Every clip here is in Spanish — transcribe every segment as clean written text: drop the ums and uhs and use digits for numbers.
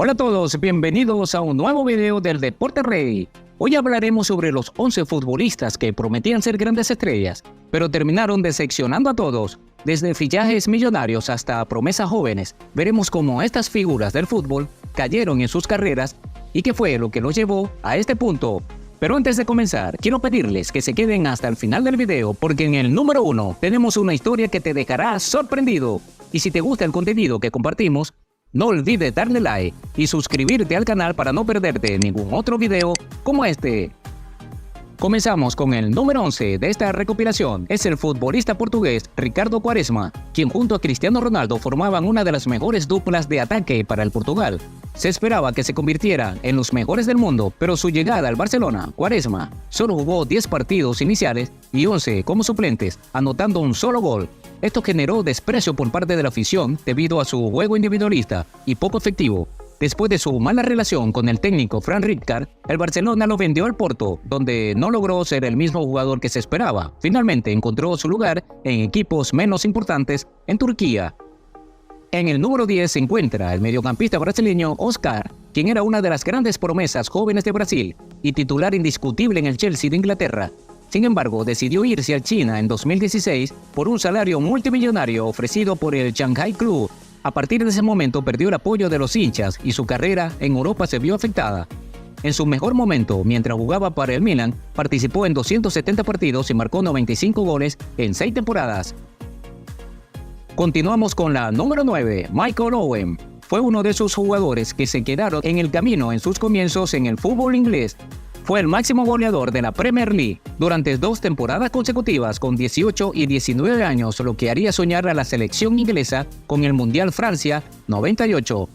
Hola a todos, bienvenidos a un nuevo video del Deporte Rey. Hoy hablaremos sobre los 11 futbolistas que prometían ser grandes estrellas, pero terminaron decepcionando a todos. Desde fichajes millonarios hasta promesas jóvenes, veremos cómo estas figuras del fútbol cayeron en sus carreras y qué fue lo que los llevó a este punto. Pero antes de comenzar, quiero pedirles que se queden hasta el final del video porque en el número 1 tenemos una historia que te dejará sorprendido. Y si te gusta el contenido que compartimos, no olvides darle like y suscribirte al canal para no perderte ningún otro video como este. Comenzamos con el número 11 de esta recopilación. Es el futbolista portugués Ricardo Quaresma, quien junto a Cristiano Ronaldo formaban una de las mejores duplas de ataque para el Portugal. Se esperaba que se convirtiera en los mejores del mundo, pero su llegada al Barcelona, Quaresma, solo jugó 10 partidos iniciales y 11 como suplentes, anotando un solo gol. Esto generó desprecio por parte de la afición debido a su juego individualista y poco efectivo. Después de su mala relación con el técnico Frank Rijkaard, el Barcelona lo vendió al Porto, donde no logró ser el mismo jugador que se esperaba. Finalmente encontró su lugar en equipos menos importantes en Turquía. En el número 10 se encuentra el mediocampista brasileño Oscar, quien era una de las grandes promesas jóvenes de Brasil y titular indiscutible en el Chelsea de Inglaterra. Sin embargo, decidió irse a China en 2016 por un salario multimillonario ofrecido por el Shanghai Club. A partir de ese momento perdió el apoyo de los hinchas y su carrera en Europa se vio afectada. En su mejor momento, mientras jugaba para el Milan, participó en 270 partidos y marcó 95 goles en 6 temporadas. Continuamos con la número 9, Michael Owen. Fue uno de esos jugadores que se quedaron en el camino en sus comienzos en el fútbol inglés. Fue el máximo goleador de la Premier League durante 2 temporadas consecutivas con 18 y 19 años, lo que haría soñar a la selección inglesa con el Mundial Francia 98.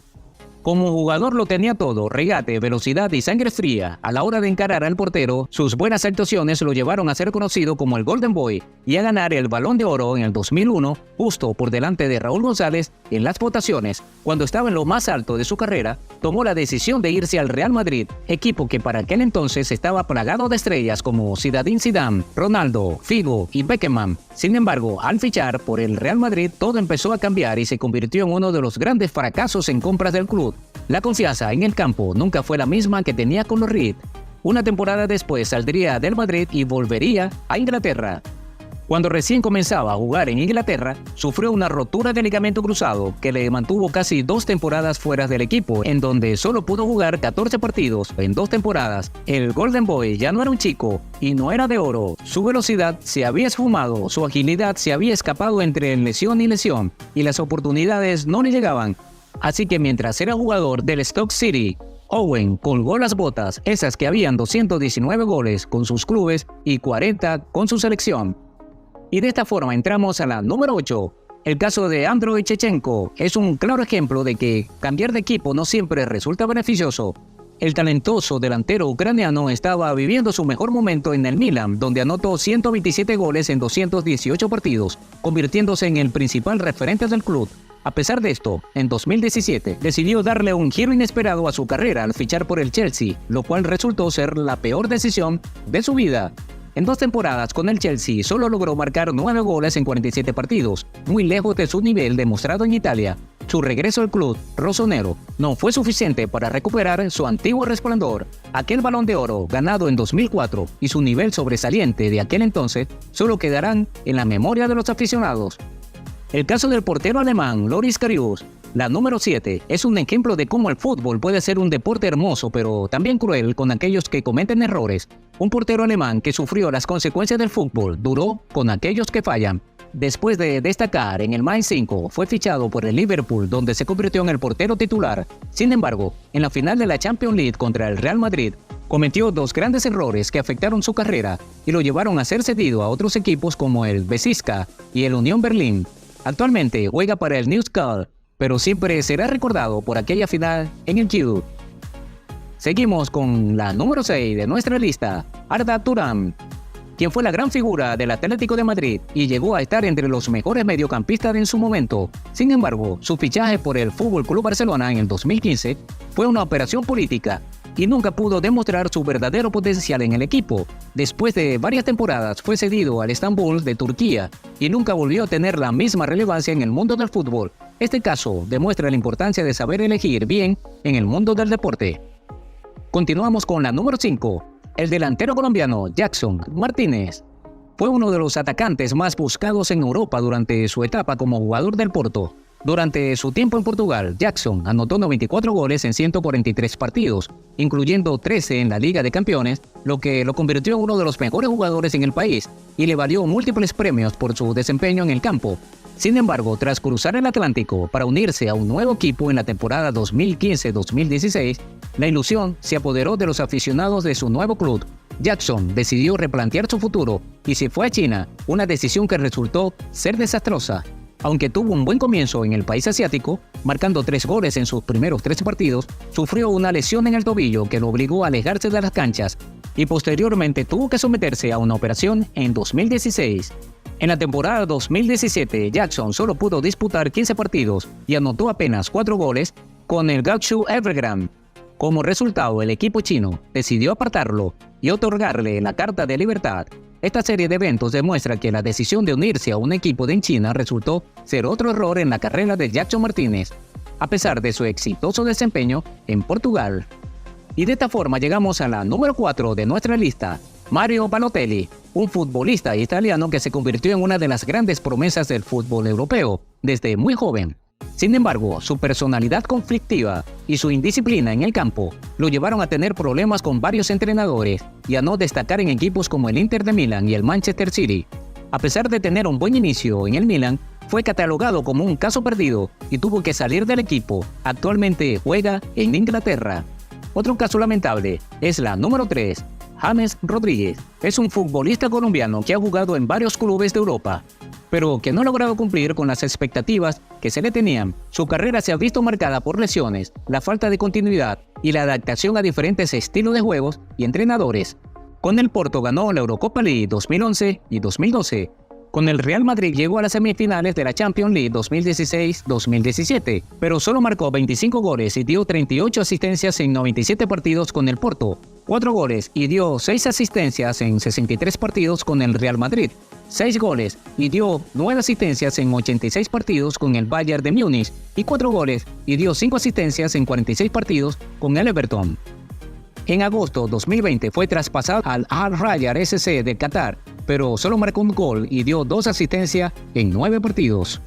Como jugador lo tenía todo: regate, velocidad y sangre fría. A la hora de encarar al portero, sus buenas actuaciones lo llevaron a ser conocido como el Golden Boy y a ganar el Balón de Oro en el 2001, justo por delante de Raúl González en las votaciones. Cuando estaba en lo más alto de su carrera, tomó la decisión de irse al Real Madrid, equipo que para aquel entonces estaba plagado de estrellas como Zinedine Zidane, Ronaldo, Figo y Beckham. Sin embargo, al fichar por el Real Madrid, todo empezó a cambiar y se convirtió en uno de los grandes fracasos en compras del club. La confianza en el campo nunca fue la misma que tenía con los Red. Una temporada después saldría del Madrid y volvería a Inglaterra. Cuando recién comenzaba a jugar en Inglaterra, sufrió una rotura de ligamento cruzado que le mantuvo casi 2 temporadas fuera del equipo, en donde solo pudo jugar 14 partidos en 2 temporadas. El Golden Boy ya no era un chico y no era de oro. Su velocidad se había esfumado, su agilidad se había escapado entre lesión y lesión, y las oportunidades no le llegaban. Así que mientras era jugador del Stoke City, Owen colgó las botas, esas que habían 219 goles con sus clubes y 40 con su selección. Y de esta forma entramos a la número 8. El caso de Andriy Shevchenko es un claro ejemplo de que cambiar de equipo no siempre resulta beneficioso. El talentoso delantero ucraniano estaba viviendo su mejor momento en el Milan, donde anotó 127 goles en 218 partidos, convirtiéndose en el principal referente del club. A pesar de esto, en 2017 decidió darle un giro inesperado a su carrera al fichar por el Chelsea, lo cual resultó ser la peor decisión de su vida. En 2 temporadas con el Chelsea solo logró marcar 9 goles en 47 partidos, muy lejos de su nivel demostrado en Italia. Su regreso al club rosonero no fue suficiente para recuperar su antiguo resplandor. Aquel Balón de Oro ganado en 2004 y su nivel sobresaliente de aquel entonces solo quedarán en la memoria de los aficionados. El caso del portero alemán Loris Karius, la número 7, es un ejemplo de cómo el fútbol puede ser un deporte hermoso pero también cruel con aquellos que cometen errores. Un portero alemán que sufrió las consecuencias del fútbol duró con aquellos que fallan. Después de destacar en el Mainz 5, fue fichado por el Liverpool, donde se convirtió en el portero titular. Sin embargo, en la final de la Champions League contra el Real Madrid, cometió 2 grandes errores que afectaron su carrera y lo llevaron a ser cedido a otros equipos como el Besiktas y el Unión Berlín. Actualmente juega para el Newcastle, pero siempre será recordado por aquella final en el Q. Seguimos con la número 6 de nuestra lista, Arda Turan, quien fue la gran figura del Atlético de Madrid y llegó a estar entre los mejores mediocampistas en su momento. Sin embargo, su fichaje por el FC Barcelona en el 2015 fue una operación política y nunca pudo demostrar su verdadero potencial en el equipo. Después de varias temporadas fue cedido al Estambul de Turquía y nunca volvió a tener la misma relevancia en el mundo del fútbol. Este caso demuestra la importancia de saber elegir bien en el mundo del deporte. Continuamos con la número 5. El delantero colombiano Jackson Martínez fue uno de los atacantes más buscados en Europa durante su etapa como jugador del Porto. Durante su tiempo en Portugal, Jackson anotó 94 goles en 143 partidos, incluyendo 13 en la Liga de Campeones, lo que lo convirtió en uno de los mejores jugadores en el país y le valió múltiples premios por su desempeño en el campo. Sin embargo, tras cruzar el Atlántico para unirse a un nuevo equipo en la temporada 2015-2016, la ilusión se apoderó de los aficionados de su nuevo club. Jackson decidió replantear su futuro y se fue a China, una decisión que resultó ser desastrosa. Aunque tuvo un buen comienzo en el país asiático, marcando 3 goles en sus primeros 3 partidos, sufrió una lesión en el tobillo que lo obligó a alejarse de las canchas y posteriormente tuvo que someterse a una operación en 2016. En la temporada 2017, Jackson solo pudo disputar 15 partidos y anotó apenas 4 goles con el Guangzhou Evergrande. Como resultado, el equipo chino decidió apartarlo y otorgarle la Carta de Libertad. Esta serie de eventos demuestra que la decisión de unirse a un equipo de China resultó ser otro error en la carrera de Jackson Martínez, a pesar de su exitoso desempeño en Portugal. Y de esta forma llegamos a la número 4 de nuestra lista, Mario Balotelli, un futbolista italiano que se convirtió en una de las grandes promesas del fútbol europeo desde muy joven. Sin embargo, su personalidad conflictiva y su indisciplina en el campo lo llevaron a tener problemas con varios entrenadores y a no destacar en equipos como el Inter de Milán y el Manchester City. A pesar de tener un buen inicio en el Milán, fue catalogado como un caso perdido y tuvo que salir del equipo. Actualmente juega en Inglaterra. Otro caso lamentable es la número 3. James Rodríguez es un futbolista colombiano que ha jugado en varios clubes de Europa, pero que no ha logrado cumplir con las expectativas que se le tenían. Su carrera se ha visto marcada por lesiones, la falta de continuidad y la adaptación a diferentes estilos de juegos y entrenadores. Con el Porto ganó la Eurocopa League 2011 y 2012. Con el Real Madrid llegó a las semifinales de la Champions League 2016-2017, pero solo marcó 25 goles y dio 38 asistencias en 97 partidos con el Porto, 4 goles y dio 6 asistencias en 63 partidos con el Real Madrid, 6 goles y dio 9 asistencias en 86 partidos con el Bayern de Múnich y 4 goles y dio 5 asistencias en 46 partidos con el Everton. En agosto 2020 fue traspasado al Al-Rayyan SC de Qatar, pero solo marcó un gol y dio 2 asistencias en 9 partidos.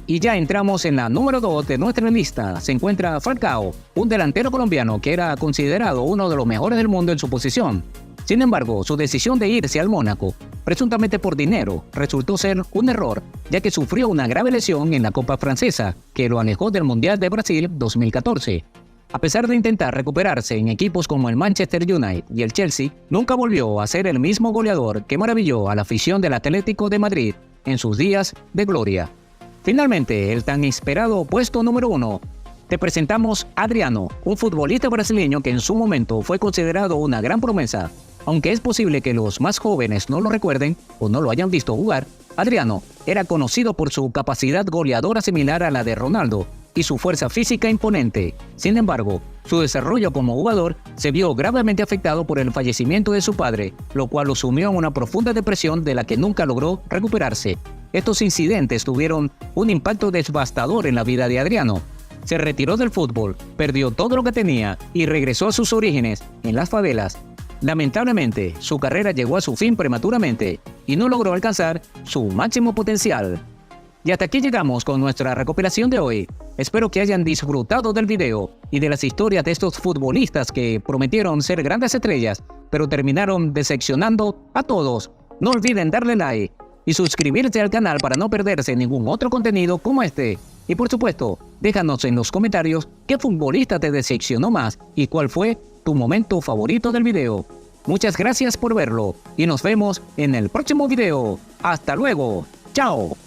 Y ya entramos en la número 2 de nuestra lista. Se encuentra Falcao, un delantero colombiano que era considerado uno de los mejores del mundo en su posición. Sin embargo, su decisión de irse al Mónaco, presuntamente por dinero, resultó ser un error, ya que sufrió una grave lesión en la Copa Francesa, que lo alejó del Mundial de Brasil 2014. A pesar de intentar recuperarse en equipos como el Manchester United y el Chelsea, nunca volvió a ser el mismo goleador que maravilló a la afición del Atlético de Madrid en sus días de gloria. Finalmente, el tan esperado puesto número 1. Te presentamos a Adriano, un futbolista brasileño que en su momento fue considerado una gran promesa. Aunque es posible que los más jóvenes no lo recuerden o no lo hayan visto jugar, Adriano era conocido por su capacidad goleadora similar a la de Ronaldo y su fuerza física imponente. Sin embargo, su desarrollo como jugador se vio gravemente afectado por el fallecimiento de su padre, lo cual lo sumió en una profunda depresión de la que nunca logró recuperarse. Estos incidentes tuvieron un impacto devastador en la vida de Adriano. Se retiró del fútbol, perdió todo lo que tenía y regresó a sus orígenes, en las favelas. Lamentablemente, su carrera llegó a su fin prematuramente y no logró alcanzar su máximo potencial. Y hasta aquí llegamos con nuestra recopilación de hoy. Espero que hayan disfrutado del video y de las historias de estos futbolistas que prometieron ser grandes estrellas, pero terminaron decepcionando a todos. No olviden darle like y suscribirse al canal para no perderse ningún otro contenido como este. Y por supuesto, déjanos en los comentarios qué futbolista te decepcionó más y cuál fue tu momento favorito del video. Muchas gracias por verlo y nos vemos en el próximo video. ¡Hasta luego! ¡Chao!